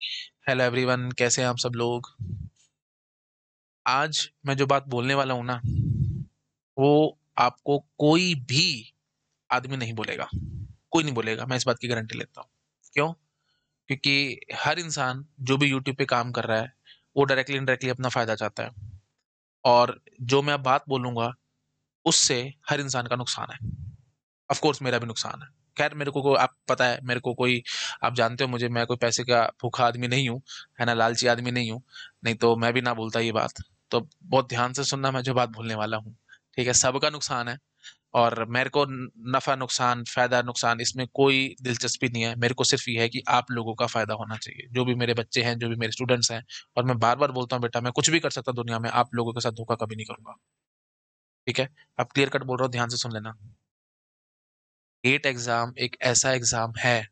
Hello everyone, कैसे हैं आप सब लोग। आज मैं जो बात बोलने वाला हूं ना, वो आपको कोई भी आदमी नहीं बोलेगा। कोई नहीं बोलेगा, मैं इस बात की गारंटी लेता हूँ। क्यों? क्योंकि हर इंसान जो भी यूट्यूब पे काम कर रहा है, वो डायरेक्टली इनडायरेक्टली अपना फायदा चाहता है। और जो मैं अब बात बोलूंगा, उससे हर इंसान का नुकसान है। ऑफ कोर्स मेरा भी नुकसान है। खैर, मेरे को आप पता है, मेरे को कोई, आप जानते हो मुझे, मैं कोई पैसे का भूखा आदमी नहीं हूँ, है ना, लालची आदमी नहीं हूँ। नहीं तो मैं भी ना बोलता ये बात। तो बहुत ध्यान से सुनना, मैं जो बात बोलने वाला हूँ। ठीक है, सबका नुकसान है। और मेरे को नफा नुकसान, फायदा नुकसान, इसमें कोई दिलचस्पी नहीं है। मेरे को सिर्फ ये है कि आप लोगों का फायदा होना चाहिए, जो भी मेरे बच्चे हैं, जो भी मेरे स्टूडेंट्स हैं। और मैं बार बार बोलता हूँ, बेटा मैं कुछ भी कर सकता दुनिया में, आप लोगों के साथ धोखा कभी नहीं करूंगा। ठीक है। अब क्लियर कट बोल रहा हूँ, ध्यान से सुन लेना। गेट एग्जाम एक ऐसा एग्जाम है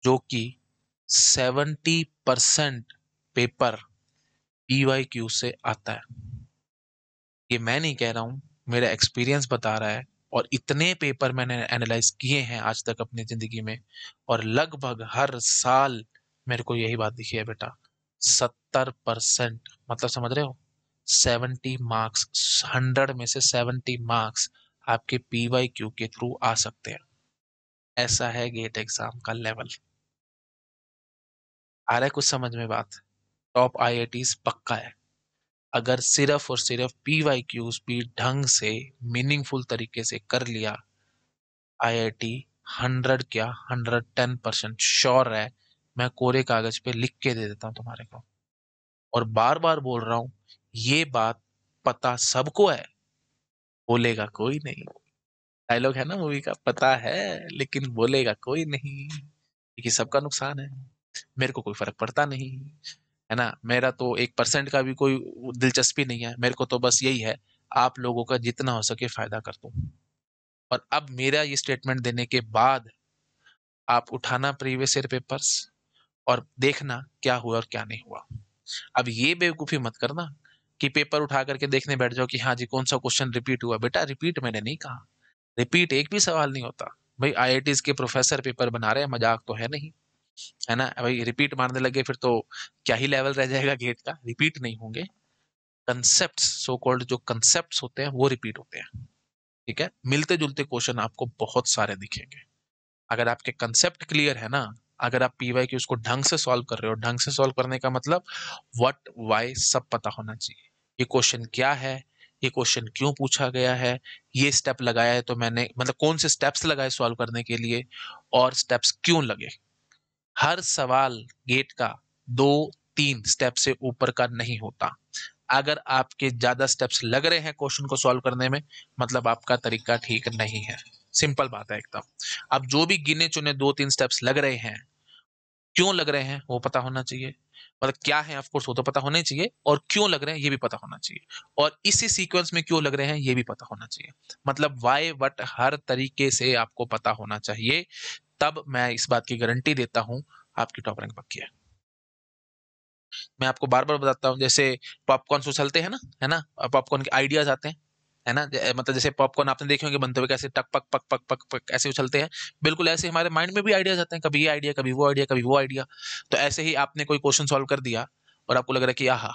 जो कि 70% पेपर पीवाईक्यू से आता है। ये मैं नहीं कह रहा हूं, मेरा एक्सपीरियंस बता रहा है। और इतने पेपर मैंने एनालाइज किए हैं आज तक अपनी जिंदगी में, और लगभग हर साल मेरे को यही बात दिखी है बेटा। 70%, मतलब समझ रहे हो, 70 मार्क्स, 100 में से 70 मार्क्स आपके पीवाईक्यू के थ्रू आ सकते हैं। ऐसा है गेट एग्जाम का लेवल। आ रहा है कुछ समझ में बात? टॉप आईआईटीज पक्का है। अगर सिर्फ और सिर्फ पीवाईक्यूज भी ढंग से, मीनिंगफुल तरीके से कर लिया, आईआईटी 100 क्या 110% श्योर है। मैं कोरे कागज पे लिख के दे देता हूं तुम्हारे को। और बार बार बोल रहा हूं, ये बात पता सबको है, बोलेगा कोई नहीं। डायलॉग है ना मूवी का, पता है लेकिन बोलेगा कोई नहीं, क्योंकि सबका नुकसान है। मेरे को कोई फर्क पड़ता नहीं, है ना। मेरा तो 1% का भी कोई दिलचस्पी नहीं है। मेरे को तो बस यही है, आप लोगों का जितना हो सके फायदा कर दूं। और अब मेरा ये स्टेटमेंट देने के बाद आप उठाना प्रीवियस ईयर पेपर्स और देखना क्या हुआ और क्या नहीं हुआ। अब ये बेवकूफी मत करना कि पेपर उठा करके देखने बैठ जाओ कि हाँ जी कौन सा क्वेश्चन रिपीट हुआ। बेटा रिपीट मैंने नहीं कहा, रिपीट एक भी सवाल नहीं होता। भाई आईआईटीज के प्रोफेसर पेपर बना रहे हैं, मजाक तो है नहीं, है ना। भाई रिपीट मारने लगे फिर तो क्या ही लेवल रह जाएगा गेट का। रिपीट नहीं होंगे, कंसेप्ट, सो कॉल्ड जो कंसेप्ट होते हैं वो रिपीट होते हैं। ठीक है, मिलते जुलते क्वेश्चन आपको बहुत सारे दिखेंगे। अगर आपके कंसेप्ट क्लियर है ना, अगर आप पीवाई की उसको ढंग से सॉल्व कर रहे हो, ढंग से सॉल्व करने का मतलब व्हाट वाई सब पता होना चाहिए। ये क्वेश्चन क्या है, ये क्वेश्चन क्यों पूछा गया है, ये स्टेप लगाया है तो मैंने, मतलब कौन से स्टेप्स लगाए सॉल्व करने के लिए, और स्टेप्स क्यों लगे। हर सवाल गेट का 2-3 स्टेप से ऊपर का नहीं होता। अगर आपके ज्यादा स्टेप्स लग रहे हैं क्वेश्चन को सॉल्व करने में, मतलब आपका तरीका ठीक नहीं है। सिंपल बात है एकदम। अब जो भी गिने चुने 2-3 स्टेप्स लग रहे हैं, क्यों लग रहे हैं वो पता होना चाहिए। मतलब क्या है, ऑफ कोर्स वो तो पता होना ही चाहिए, और क्यों लग रहे हैं ये भी पता होना चाहिए। और इसी सीक्वेंस में क्यों लग रहे हैं ये भी पता होना चाहिए। मतलब वाई वट हर तरीके से आपको पता होना चाहिए। तब मैं इस बात की गारंटी देता हूं, आपकी टॉप रैंक पक्की है। मैं आपको बार बार बताता हूँ, जैसे पॉपकॉर्न उछलते हैं ना, है ना, पॉपकॉर्न के आइडियाज आते हैं, है ना। मतलब जैसे पॉपकॉर्न आपने देखे होंगे बनते हुए, कैसे टक पक पक पक पक पक ऐसे उछलते हैं। बिल्कुल ऐसे हमारे माइंड में भी आइडियाज आते हैं, कभी ये आइडिया, कभी वो आइडिया, कभी वो आइडिया। तो ऐसे ही आपने कोई क्वेश्चन सॉल्व कर दिया और आपको लग रहा है कि आहा,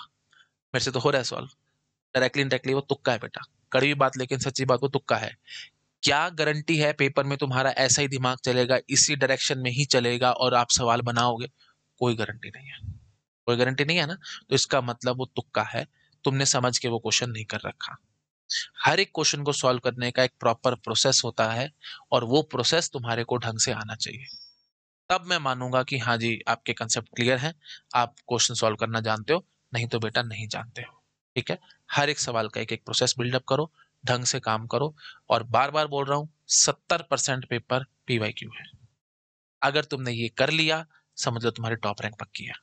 मेरे से तो हो रहा है सॉल्व। डायरेक्टली इनडायरेक्टली वो तुक्का है बेटा। कड़वी बात लेकिन सच्ची बात, वो तुक्का है। क्या गारंटी है पेपर में तुम्हारा ऐसा ही दिमाग चलेगा, इसी डायरेक्शन में ही चलेगा और आप सवाल बनाओगे? कोई गारंटी नहीं है। कोई गारंटी नहीं है ना, तो इसका मतलब वो तुक्का है। तुमने समझ के वो क्वेश्चन नहीं कर रखा। हर एक क्वेश्चन को सॉल्व करने का एक प्रॉपर प्रोसेस होता है, और वो प्रोसेस तुम्हारे को ढंग से आना चाहिए। तब मैं मानूंगा कि हाँ जी आपके कंसेप्ट क्लियर हैं, आप क्वेश्चन सॉल्व करना जानते हो। नहीं तो बेटा नहीं जानते हो। ठीक है। हर एक सवाल का एक एक प्रोसेस बिल्डअप करो, ढंग से काम करो। और बार बार बोल रहा हूं, 70% पेपर पीवाईक्यू है। अगर तुमने ये कर लिया, समझ लो तुम्हारी टॉप रैंक पक्की है।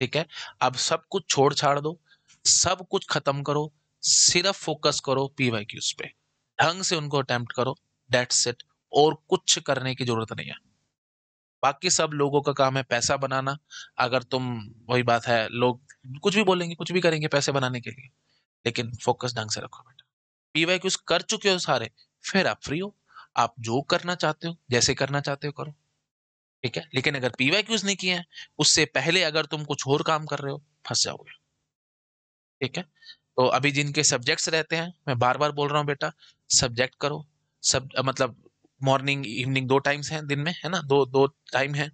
ठीक है। अब सब कुछ छोड़ छाड़ दो, सब कुछ खत्म करो, सिर्फ फोकस करो पीवाईक्यूज पे। ढंग से उनको अटेम्प्ट करो, दैट्स इट। और कुछ करने की जरूरत नहीं है। बाकी सब लोगों का काम है पैसा बनाना। अगर तुम, वही बात है, लोग कुछ भी बोलेंगे, कुछ भी करेंगे पैसे बनाने के लिए, लेकिन फोकस ढंग से रखो बेटा। पीवाईक्यूज कर चुके हो सारे, फिर आप फ्री हो। आप जो करना चाहते हो, जैसे करना चाहते हो करो। ठीक है, लेकिन अगर पीवाईक्यूज नहीं किए हैं, उससे पहले अगर तुम कुछ और काम कर रहे हो, फंस जाओगे। ठीक है, तो अभी जिनके सब्जेक्ट्स रहते हैं, मैं बार बार बोल रहा हूँ बेटा, सब्जेक्ट करो। सब मतलब मॉर्निंग इवनिंग 2 टाइम्स हैं दिन में, है ना, दो दो टाइम है।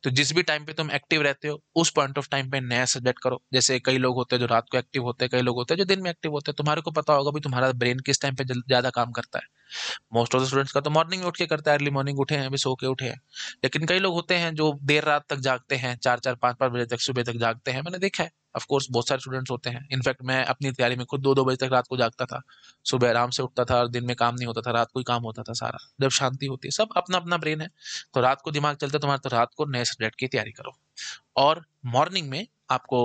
तो जिस भी टाइम पे तुम एक्टिव रहते हो, उस पॉइंट ऑफ टाइम पे नया सब्जेक्ट करो। जैसे कई लोग होते हैं जो रात को एक्टिव होते हैं, कई लोग होते हैं जो दिन में एक्टिव होते हैं। तुम्हारे को पता होगा भी तुम्हारा ब्रेन किस टाइम पे ज्यादा काम करता है। मोस्ट ऑफ द स्टूडेंट्स का तो मॉर्निंग में उठ के करता है, अर्ली मॉर्निंग उठे हैं, अभी सो के उठे हैं। लेकिन कई लोग होते हैं जो देर रात तक जागते हैं, 4-4 5-5 बजे तक, सुबह तक जागते हैं, मैंने देखा है। ऑफ कोर्स बहुत सारे स्टूडेंट्स होते हैं, इनफैक्ट मैं अपनी तैयारी में खुद 2-2 बजे तक रात को जागता था। सुबह आराम से उठता था और दिन में काम नहीं होता था, रात को ही काम होता था सारा, जब शांति होती है। सब अपना अपना ब्रेन है। तो रात को दिमाग चलता है तुम्हारा, तो रात को नए सब्जेक्ट की तैयारी करो, और मॉर्निंग में आपको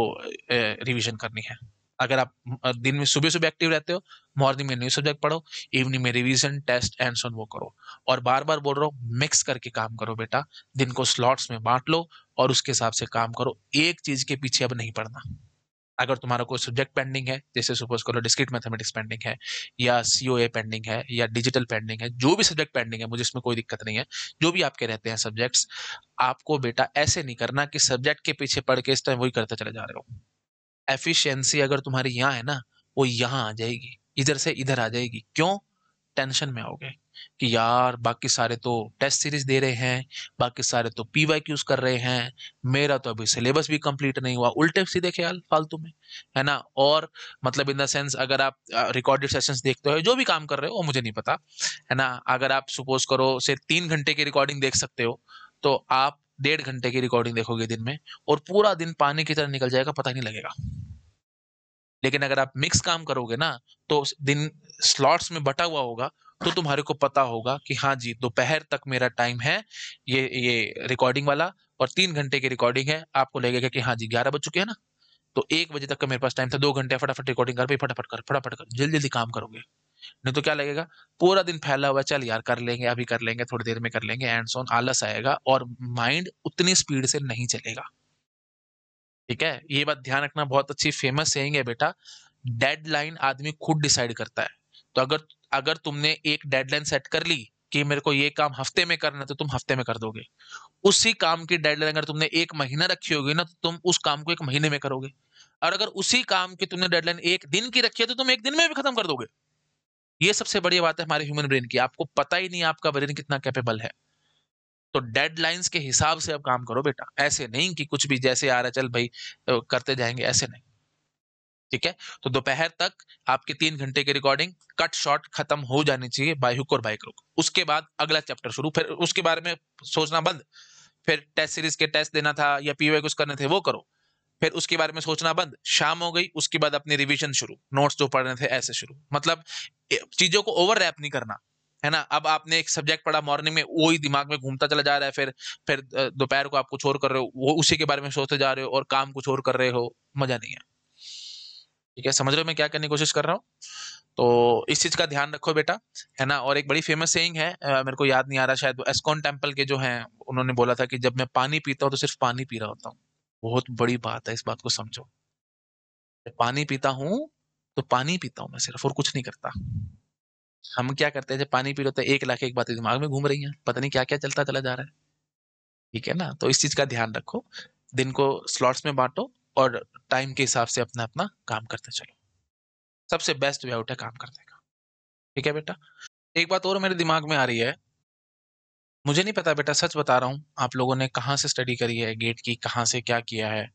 रिवीजन करनी है। अगर आप दिन में सुबह सुबह एक्टिव रहते हो, मॉर्निंग में न्यू सब्जेक्ट पढ़ो, इवनिंग में रिवीजन टेस्ट एंड सो वो करो। और बार बार बोल रहा हूँ, मिक्स करके काम करो बेटा। दिन को स्लॉट्स में बांट लो और उसके हिसाब से काम करो, एक चीज के पीछे अब नहीं पड़ना। अगर तुम्हारा कोई सब्जेक्ट पेंडिंग है, जैसे सपोज करो डिस्क्रीट मैथमेटिक्स पेंडिंग है, या सीओए पेंडिंग है, या डिजिटल पेंडिंग है, जो भी सब्जेक्ट पेंडिंग है, मुझे इसमें कोई दिक्कत नहीं है। जो भी आपके रहते हैं सब्जेक्ट्स, आपको बेटा ऐसे नहीं करना कि सब्जेक्ट के पीछे पढ़ के इस टाइम वही करते चले जा रहे हो। एफिशिएंसी अगर तुम्हारी यहाँ है ना, वो यहाँ आ जाएगी, इधर से इधर आ जाएगी। क्यों? टेंशन में आओगे कि यार बाकी सारे तो टेस्ट सीरीज दे रहे हैं, बाकी सारे तो पीवाईक्यूज कर रहे हैं, मेरा तो अभी सिलेबस भी कंप्लीट नहीं हुआ, उल्टे सीधे ख्याल फालतू में, है ना। और मतलब इन द सेंस, अगर आप रिकॉर्डेड सेशंस देखते हो, जो भी काम कर रहे हो वो मुझे नहीं पता, है ना, अगर आप सपोज करो से 3 घंटे की रिकॉर्डिंग देख सकते हो, तो आप 1.5 घंटे की रिकॉर्डिंग देखोगे दिन में, और पूरा दिन पानी की तरह निकल जाएगा, पता ही नहीं लगेगा। लेकिन अगर आप मिक्स काम करोगे ना, तो दिन स्लॉट्स में बटा हुआ होगा, तो तुम्हारे को पता होगा कि हाँ जी, दोपहर तक मेरा टाइम है ये रिकॉर्डिंग वाला, और 3 घंटे की रिकॉर्डिंग है। आपको लगेगा कि हाँ जी 11 बज चुके हैं ना, तो 1 बजे तक का मेरे पास टाइम था, 2 घंटे फटाफट रिकॉर्डिंग कर भाई, फटाफट कर, जल्दी जल्दी काम करोगे। नहीं तो क्या लगेगा, पूरा दिन फैला हुआ है, चल यार कर लेंगे, अभी कर लेंगे, थोड़ी देर में कर लेंगे, एंड सो ऑन, आलस आएगा और माइंड उतनी स्पीड से नहीं चलेगा। ठीक है, ये बात ध्यान रखना, बहुत अच्छी फेमस सेइंग है बेटा, डेडलाइन आदमी खुद डिसाइड करता है। तो अगर अगर तुमने एक डेडलाइन सेट कर ली कि मेरे को ये काम हफ्ते में करना है, तो तुम हफ्ते में कर दोगे। उसी काम की डेडलाइन अगर तुमने 1 महीना रखी होगी ना, तो तुम उस काम को 1 महीने में करोगे। और अगर उसी काम की तुमने डेडलाइन 1 दिन की रखी है, तो तुम 1 दिन में भी खत्म कर दोगे। ये सबसे बड़ी बात है हमारे ह्यूमन ब्रेन की, आपको पता ही नहीं आपका ब्रेन कितना कैपेबल है। तो डेडलाइंस के हिसाब से अब काम करो बेटा, ऐसे नहीं कि कुछ भी जैसे आ रहा है चल भाई करते जाएंगे, ऐसे नहीं। ठीक है, तो दोपहर तक आपकी 3 घंटे की रिकॉर्डिंग कट शॉर्ट खत्म हो जानी चाहिए, बाय हुक और बाय क्रुक। उसके बाद अगला चैप्टर शुरू, फिर उसके बारे में सोचना बंद। फिर टेस्ट सीरीज के टेस्ट देना था या पीवाई कुछ करने थे वो करो, फिर उसके बारे में सोचना बंद। शाम हो गई, उसके बाद अपनी रिवीजन शुरू, नोट्स जो पढ़ने थे ऐसे शुरू। मतलब चीजों को ओवर रैप नहीं करना, है ना। अब आपने एक सब्जेक्ट पढ़ा मॉर्निंग में, वही दिमाग में घूमता चला जा रहा है, फिर दोपहर को आप कुछ और कर रहे हो, वो उसी के बारे में सोचते जा रहे हो, और काम कुछ और कर रहे हो, मजा नहीं है। ठीक है, समझ रहे हो मैं क्या करने की कोशिश कर रहा हूँ। तो इस चीज का ध्यान रखो बेटा, है ना। और एक बड़ी फेमस सेइंग है, मेरे को याद नहीं आ रहा, शायद एस्कॉन टेम्पल के जो हैं, उन्होंने बोला था कि जब मैं पानी पीता हूँ तो सिर्फ पानी पी रहा होता हूँ। बहुत बड़ी बात है, इस बात को समझो। जब पानी पीता हूँ तो पानी पीता हूँ मैं सिर्फ, और कुछ नहीं करता। हम क्या करते हैं, जब पानी पी लेते हैं, 1 लाख एक बातें दिमाग में घूम रही हैं, पता नहीं क्या क्या चलता चला जा रहा है। ठीक है ना, तो इस चीज का ध्यान रखो। दिन को स्लॉट्स में बांटो, और टाइम के हिसाब से अपना अपना काम करते चलो। सबसे बेस्ट वे आउट है काम करने का। ठीक है बेटा। एक बात और मेरे दिमाग में आ रही है, मुझे नहीं पता बेटा, सच बता रहा हूँ, आप लोगों ने कहाँ से स्टडी करी है, गेट की कहाँ से क्या किया है।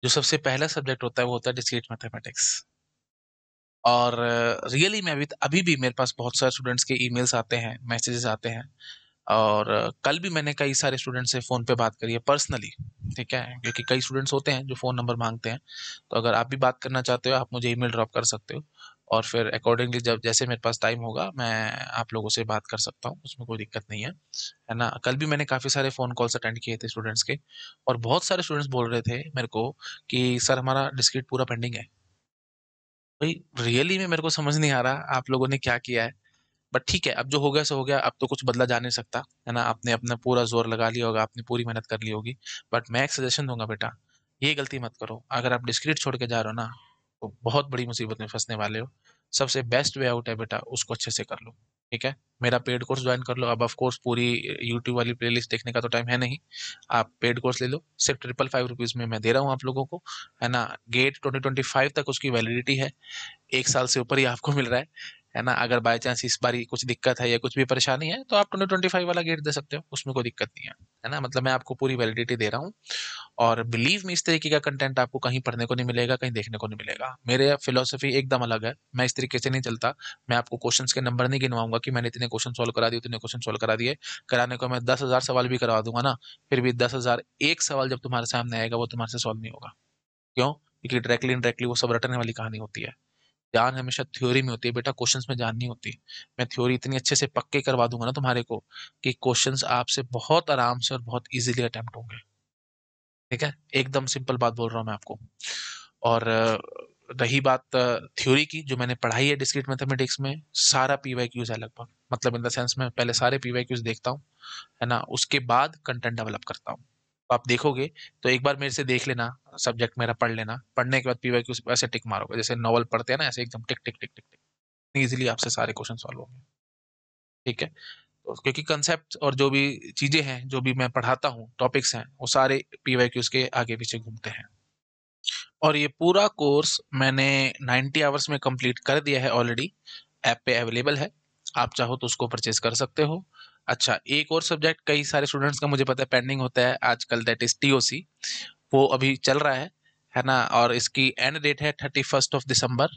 जो सबसे पहला सब्जेक्ट होता है वो होता है डिस्क्रीट मैथमेटिक्स। और रियली में अभी अभी भी मेरे पास बहुत सारे स्टूडेंट्स के ईमेल्स आते हैं, मैसेजेस आते हैं। और कल भी मैंने कई सारे स्टूडेंट से फ़ोन पे बात करी है पर्सनली। ठीक है, क्योंकि कई स्टूडेंट्स होते हैं जो फ़ोन नंबर मांगते हैं। तो अगर आप भी बात करना चाहते हो, आप मुझे ईमेल ड्रॉप कर सकते हो, और फिर अकॉर्डिंगली जब जैसे मेरे पास टाइम होगा, मैं आप लोगों से बात कर सकता हूँ, उसमें कोई दिक्कत नहीं है ना। कल भी मैंने काफ़ी सारे फ़ोन कॉल्स अटेंड किए थे स्टूडेंट्स के, और बहुत सारे स्टूडेंट्स बोल रहे थे मेरे को कि सर हमारा डिस्क्रीट पूरा पेंडिंग है। भाई रियली में मेरे को समझ नहीं आ रहा आप लोगों ने क्या किया है। बट ठीक है, अब जो हो गया सो हो गया, अब तो कुछ बदला जा नहीं सकता, है ना। आपने अपना पूरा जोर लगा लिया होगा, आपने पूरी मेहनत कर ली होगी। बट मैं एक सजेशन दूंगा बेटा, ये गलती मत करो। अगर आप डिस्क्रीट छोड़ के जा रहे हो ना, तो बहुत बड़ी मुसीबत में फंसने वाले हो। सबसे बेस्ट वे आउट है बेटा, उसको अच्छे से कर लो। ठीक है, मेरा पेड कोर्स ज्वाइन कर लो। अब ऑफ कोर्स पूरी यूट्यूब वाली प्लेलिस्ट देखने का तो टाइम है नहीं, आप पेड कोर्स ले लो, सिर्फ 555 रुपीज में मैं दे रहा हूँ आप लोगों को, है ना। गेट 2025 तक उसकी वैलिडिटी है, 1 साल से ऊपर ही आपको मिल रहा है ना। अगर बाय चांस इस बार कुछ दिक्कत है या कुछ भी परेशानी है तो आप 2025 वाला गेट दे सकते हो, उसमें कोई दिक्कत नहीं है ना। मतलब मैं आपको पूरी वैलिडिटी दे रहा हूँ। और बिलीव मी, इस तरीके का कंटेंट आपको कहीं पढ़ने को नहीं मिलेगा, कहीं देखने को नहीं मिलेगा। मेरे फिलोसफी एकदम अलग है, मैं इस तरीके से नहीं चलता। मैं आपको क्वेश्चंस के नंबर नहीं गिनवाऊंगा कि मैंने इतने क्वेश्चन सॉल्व करा दिए, इतने क्वेश्चन सॉल्व करा दिए। कराने को मैं 10,000 सवाल भी करवा दूंगा ना, फिर भी 10,000 एक सवाल जब तुम्हारे सामने आएगा वो तुम्हारे से सॉल्व नहीं होगा। क्यों? क्योंकि डायरेक्टली इनडायरेक्टली वो सब रटने वाली कहानी होती है। जान हमेशा थ्योरी में होती है बेटा, क्वेश्चंस में जान नहीं होती। मैं थ्योरी इतनी अच्छे से पक्के करवा दूंगा ना तुम्हारे को कि क्वेश्चंस आपसे बहुत आराम से और बहुत इजीली अटेम्प्ट होंगे। ठीक है, एकदम सिंपल बात बोल रहा हूँ मैं आपको। और रही बात थ्योरी की, जो मैंने पढ़ाई है डिस्क्रीट मैथमेटिक्स में, सारा पीवाईक्यूज है लगभग, मतलब इन द सेंस में पहले सारे पीवाईक्यूज देखता हूँ, है ना, उसके बाद कंटेंट डेवलप करता हूँ। तो आप देखोगे तो एक बार मेरे से देख लेना, सब्जेक्ट मेरा पढ़ लेना, पढ़ने के बाद पीवाईक्यूज ऐसे टिक मारोगे जैसे नॉवल पढ़ते हैं ना, ऐसे एकदम टिक टिक टिक टिक टिक, इजीली आपसे सारे क्वेश्चन सॉल्व होंगे। ठीक है, तो क्योंकि कंसेप्ट और जो भी चीजें हैं, जो भी मैं पढ़ाता हूँ, टॉपिक्स हैं, वो सारे पीवाईक्यूज के आगे पीछे घूमते हैं। और ये पूरा कोर्स मैंने 90 आवर्स में कंप्लीट कर दिया है ऑलरेडी, ऐप पे अवेलेबल है, आप चाहो तो उसको परचेज कर सकते हो। अच्छा, एक और सब्जेक्ट कई सारे स्टूडेंट्स का मुझे पता है पेंडिंग होता है आजकल, दैट इज टीओसी। वो अभी चल रहा है ना, और इसकी एंड डेट है 31 दिसंबर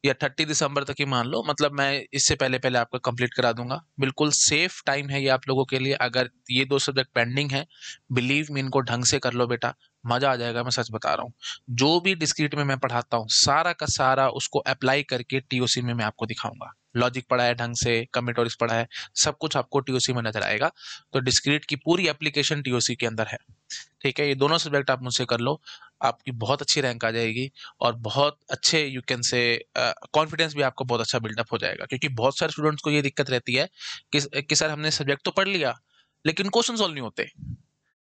या 30 दिसंबर तक ही मान लो। मतलब मैं इससे पहले पहले आपका कंप्लीट करा दूंगा, बिल्कुल सेफ टाइम है ये आप लोगों के लिए। अगर ये 2 सब्जेक्ट पेंडिंग है, बिलीव मी, इनको ढंग से कर लो बेटा, मजा आ जाएगा, मैं सच बता रहा हूँ। जो भी डिस्क्रीट में मैं पढ़ाता हूँ, सारा का सारा उसको अप्लाई करके टीओसी में मैं आपको दिखाऊंगा। लॉजिक पढ़ा है ढंग से, कम्बिनेटोरिक्स पढ़ा है, सब कुछ आपको टीओसी में नजर आएगा। तो डिस्क्रीट की पूरी एप्लीकेशन टीओसी के अंदर है। ठीक है, ये दोनों सब्जेक्ट आप मुझसे कर लो, आपकी बहुत अच्छी रैंक आ जाएगी। और बहुत अच्छे यू कैन से कॉन्फिडेंस भी आपको बहुत अच्छा बिल्डअप हो जाएगा। क्योंकि बहुत सारे स्टूडेंट्स को ये दिक्कत रहती है कि सर हमने सब्जेक्ट तो पढ़ लिया लेकिन क्वेश्चन सॉल्व नहीं होते,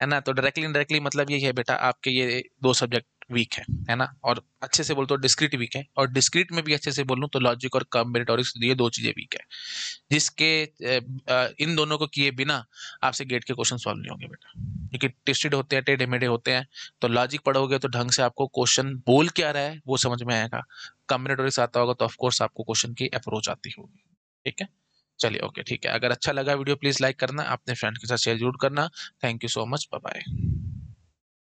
है ना। तो डायरेक्टली इनडायरेक्टली मतलब यही है बेटा, आपके ये 2 सब्जेक्ट वीक है ना। और अच्छे से बोल तो डिस्क्रीट वीक है, और डिस्क्रीट में भी अच्छे से बोलूँ तो लॉजिक और कॉम्बिनेटोरिक्स, ये 2 चीजें वीक है, जिसके इन दोनों को किए बिना आपसे गेट के क्वेश्चन सॉल्व नहीं होंगे बेटा। क्योंकि ट्विस्टेड होते हैं, टेढ़े मेढ़े होते हैं। तो लॉजिक पढ़ोगे तो ढंग से आपको क्वेश्चन बोल क्या रहा है वो समझ में आएगा। कॉम्बिनेटोरिक्स आता होगा तो ऑफ कोर्स आपको क्वेश्चन की अप्रोच आती होगी। ठीक है, चलिए ओके, ठीक है। अगर अच्छा लगा वीडियो प्लीज लाइक करना, अपने फ्रेंड के साथ शेयर जरूर करना। Thank you so much, bye bye.